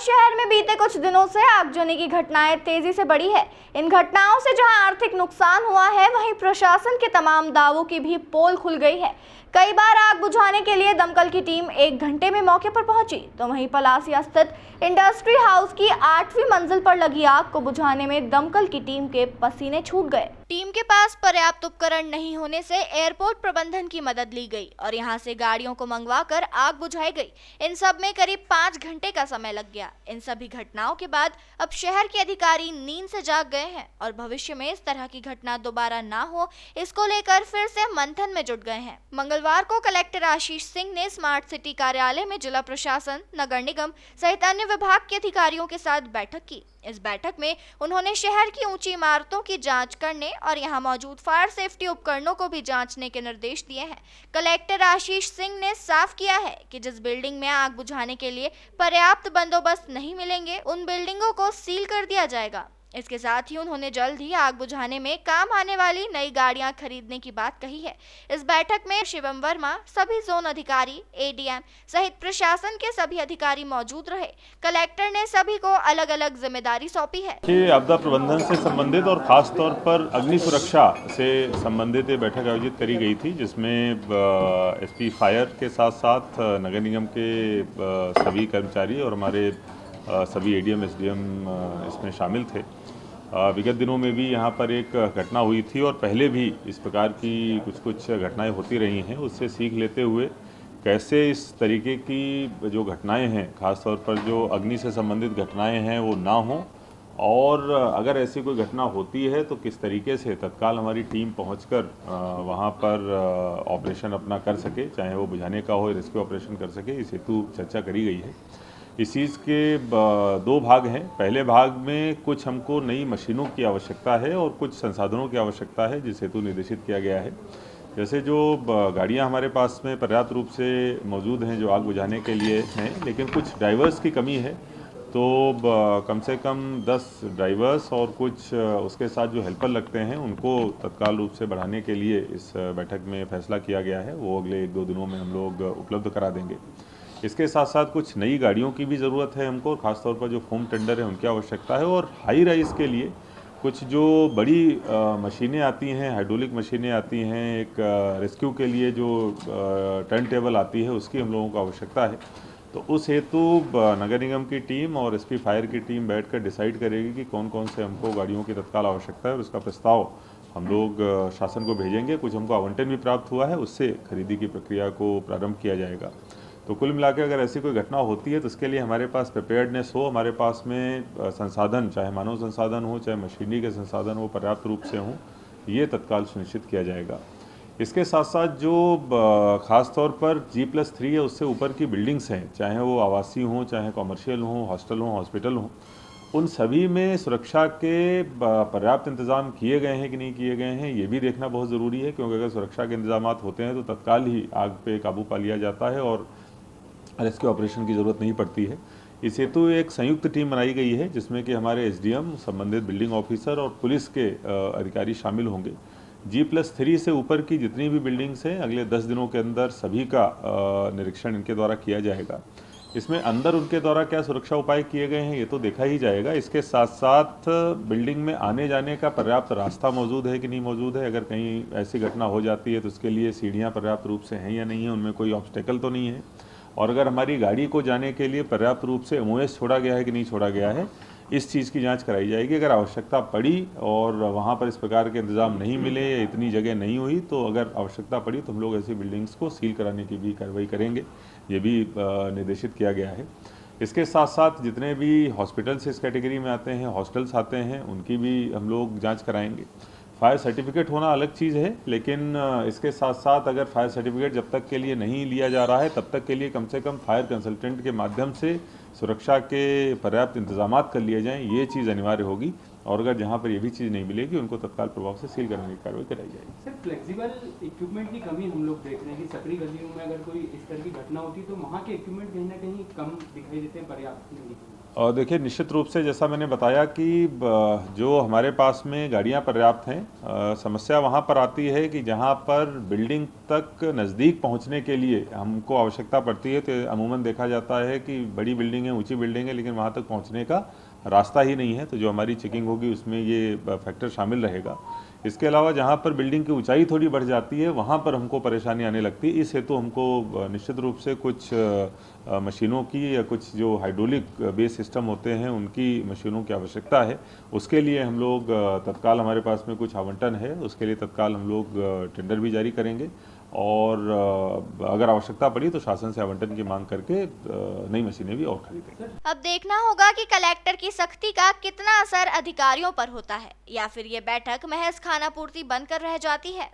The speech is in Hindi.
शहर में बीते कुछ दिनों से आगजनी की घटनाएं तेजी से बढ़ी है। इन घटनाओं से जहां आर्थिक नुकसान हुआ है, वहीं प्रशासन के तमाम दावों की भी पोल खुल गई है। कई बार आग बुझाने के लिए दमकल की टीम 1 घंटे में मौके पर पहुंची, तो वहीं पलासिया स्थित इंडस्ट्री हाउस की 8वीं मंजिल पर लगी आग को बुझाने में दमकल की टीम के पसीने छूट गए। टीम के पास पर्याप्त उपकरण नहीं होने से एयरपोर्ट प्रबंधन की मदद ली गई और यहां से गाड़ियों को मंगवाकर आग बुझाई गई। इन सब में करीब 5 घंटे का समय लग गया। इन सभी घटनाओं के बाद अब शहर के अधिकारी नींद से जाग गए हैं और भविष्य में इस तरह की घटना दोबारा ना हो, इसको लेकर फिर से मंथन में जुट गए हैं। मंगलवार को कलेक्टर आशीष सिंह ने स्मार्ट सिटी कार्यालय में जिला प्रशासन, नगर निगम सहित अन्य विभाग के अधिकारियों के साथ बैठक की। इस बैठक में उन्होंने शहर की ऊंची इमारतों की जांच करने और यहां मौजूद फायर सेफ्टी उपकरणों को भी जांचने के निर्देश दिए हैं। कलेक्टर आशीष सिंह ने साफ किया है कि जिस बिल्डिंग में आग बुझाने के लिए पर्याप्त बंदोबस्त नहीं मिलेंगे, उन बिल्डिंगों को सील कर दिया जाएगा। इसके साथ ही उन्होंने जल्द ही आग बुझाने में काम आने वाली नई गाड़ियां खरीदने की बात कही है। इस बैठक में शिवम वर्मा, सभी जोन अधिकारी, एडीएम सहित प्रशासन के सभी अधिकारी मौजूद रहे। कलेक्टर ने सभी को अलग अलग जिम्मेदारी सौंपी है। आपदा प्रबंधन से संबंधित और खास तौर पर अग्नि सुरक्षा से संबंधित बैठक आयोजित करी गई थी, जिसमें एसपी फायर के साथ साथ नगर निगम के सभी कर्मचारी और हमारे सभी एडीएम एसडीएम इसमें शामिल थे। विगत दिनों में भी यहाँ पर एक घटना हुई थी और पहले भी इस प्रकार की कुछ घटनाएं होती रही हैं। उससे सीख लेते हुए कैसे इस तरीके की जो घटनाएं हैं, ख़ास तौर पर जो अग्नि से संबंधित घटनाएं हैं, वो ना हों, और अगर ऐसी कोई घटना होती है तो किस तरीके से तत्काल हमारी टीम पहुंचकर वहां पर ऑपरेशन अपना कर सके, चाहे वो बुझाने का हो, रेस्क्यू ऑपरेशन कर सके। इस हेतु चर्चा करी गई है। इस चीज़ के 2 भाग हैं। पहले भाग में कुछ हमको नई मशीनों की आवश्यकता है और कुछ संसाधनों की आवश्यकता है, जिस हेतु निर्देशित किया गया है। जैसे जो गाड़ियां हमारे पास में पर्याप्त रूप से मौजूद हैं जो आग बुझाने के लिए हैं, लेकिन कुछ ड्राइवर्स की कमी है, तो कम से कम 10 ड्राइवर्स और कुछ उसके साथ जो हेल्पर लगते हैं उनको तत्काल रूप से बढ़ाने के लिए इस बैठक में फैसला किया गया है। वो अगले 1-2 दिनों में हम लोग उपलब्ध करा देंगे। इसके साथ साथ कुछ नई गाड़ियों की भी ज़रूरत है हमको, खासतौर पर जो फोम टेंडर है उनकी आवश्यकता है, और हाई राइज के लिए कुछ जो बड़ी मशीनें आती हैं, हाइड्रोलिक मशीनें आती हैं, एक रेस्क्यू के लिए जो टर्न टेबल आती है, उसकी हम लोगों को आवश्यकता है। तो उस हेतु नगर निगम की टीम और एसपी फायर की टीम बैठकर डिसाइड करेगी कि कौन कौन से हमको गाड़ियों की तत्काल आवश्यकता है, और उसका प्रस्ताव हम लोग शासन को भेजेंगे। कुछ हमको आवंटन भी प्राप्त हुआ है, उससे खरीदी की प्रक्रिया को प्रारंभ किया जाएगा। तो कुल मिलाकर अगर ऐसी कोई घटना होती है तो उसके लिए हमारे पास प्रिपेयर्डनेस हो, हमारे पास में संसाधन, चाहे मानव संसाधन हो, चाहे मशीनरी के संसाधन हो, पर्याप्त रूप से हों, ये तत्काल सुनिश्चित किया जाएगा। इसके साथ साथ जो ख़ास तौर पर G+3 है, उससे ऊपर की बिल्डिंग्स हैं, चाहे वो आवासीय हों, चाहे कॉमर्शियल हों, हॉस्टल हों, हॉस्पिटल हों, उन सभी में सुरक्षा के पर्याप्त इंतज़ाम किए गए हैं कि नहीं किए गए हैं, ये भी देखना बहुत ज़रूरी है। क्योंकि अगर सुरक्षा के इंतजाम होते हैं तो तत्काल ही आग पे काबू पा लिया जाता है और रेस्क्यू ऑपरेशन की ज़रूरत नहीं पड़ती है। इस हेतु एक संयुक्त टीम बनाई गई है, जिसमें कि हमारे एसडीएम, संबंधित बिल्डिंग ऑफिसर और पुलिस के अधिकारी शामिल होंगे। G+3 से ऊपर की जितनी भी बिल्डिंग्स हैं, अगले 10 दिनों के अंदर सभी का निरीक्षण इनके द्वारा किया जाएगा। इसमें अंदर उनके द्वारा क्या सुरक्षा उपाय किए गए हैं, ये तो देखा ही जाएगा। इसके साथ साथ बिल्डिंग में आने जाने का पर्याप्त रास्ता मौजूद है कि नहीं मौजूद है, अगर कहीं ऐसी घटना हो जाती है तो उसके लिए सीढ़ियाँ पर्याप्त रूप से हैं या नहीं है, उनमें कोई ऑब्स्टेकल तो नहीं है, और अगर हमारी गाड़ी को जाने के लिए पर्याप्त रूप से MOS छोड़ा गया है कि नहीं छोड़ा गया है, इस चीज़ की जांच कराई जाएगी। अगर आवश्यकता पड़ी और वहाँ पर इस प्रकार के इंतज़ाम नहीं मिले या इतनी जगह नहीं हुई, तो अगर आवश्यकता पड़ी तो हम लोग ऐसी बिल्डिंग्स को सील कराने की भी कार्रवाई करेंगे। ये भी निर्देशित किया गया है। इसके साथ साथ जितने भी हॉस्पिटल्स इस कैटेगरी में आते हैं, हॉस्टल्स आते हैं, उनकी भी हम लोग जाँच कराएँगे। फायर सर्टिफिकेट होना अलग चीज़ है, लेकिन इसके साथ साथ अगर फायर सर्टिफिकेट जब तक के लिए नहीं लिया जा रहा है, तब तक के लिए कम से कम फायर कंसल्टेंट के माध्यम से सुरक्षा के पर्याप्त इंतजामात कर लिए जाएं, ये चीज़ अनिवार्य होगी। और अगर जहां पर ये भी चीज़ नहीं मिलेगी, उनको तत्काल प्रभाव से सील करने की कार्रवाई कराई जाएगी। सर, फ्लेक्सिबल इक्विपमेंट की कमी हम लोग देख रहे हैं कि सकरी गलियों में अगर कोई इस तरह की घटना होती है तो वहाँ के इक्विपमेंट कहीं ना कहीं कम दिखाई देते हैं, पर्याप्त नहीं। और देखिए, निश्चित रूप से जैसा मैंने बताया कि जो हमारे पास में गाड़ियां पर्याप्त हैं, समस्या वहां पर आती है कि जहां पर बिल्डिंग तक नज़दीक पहुंचने के लिए हमको आवश्यकता पड़ती है, तो अमूमन देखा जाता है कि बड़ी बिल्डिंग है, ऊंची बिल्डिंग है, लेकिन वहां तक पहुंचने का रास्ता ही नहीं है। तो जो हमारी चेकिंग होगी उसमें ये फैक्टर शामिल रहेगा। इसके अलावा जहाँ पर बिल्डिंग की ऊंचाई थोड़ी बढ़ जाती है वहाँ पर हमको परेशानी आने लगती है। इस हेतु हमको निश्चित रूप से कुछ मशीनों की या कुछ जो हाइड्रोलिक बेस सिस्टम होते हैं उनकी मशीनों की आवश्यकता है। उसके लिए हम लोग तत्काल, हमारे पास में कुछ आवंटन है, उसके लिए तत्काल हम लोग टेंडर भी जारी करेंगे और अगर आवश्यकता पड़ी तो शासन से आवंटन की मांग करके नई मशीनें भी और खरीदेंगे। अब देखना होगा कि कलेक्टर की सख्ती का कितना असर अधिकारियों पर होता है या फिर ये बैठक महज खानापूर्ति बनकर रह जाती है।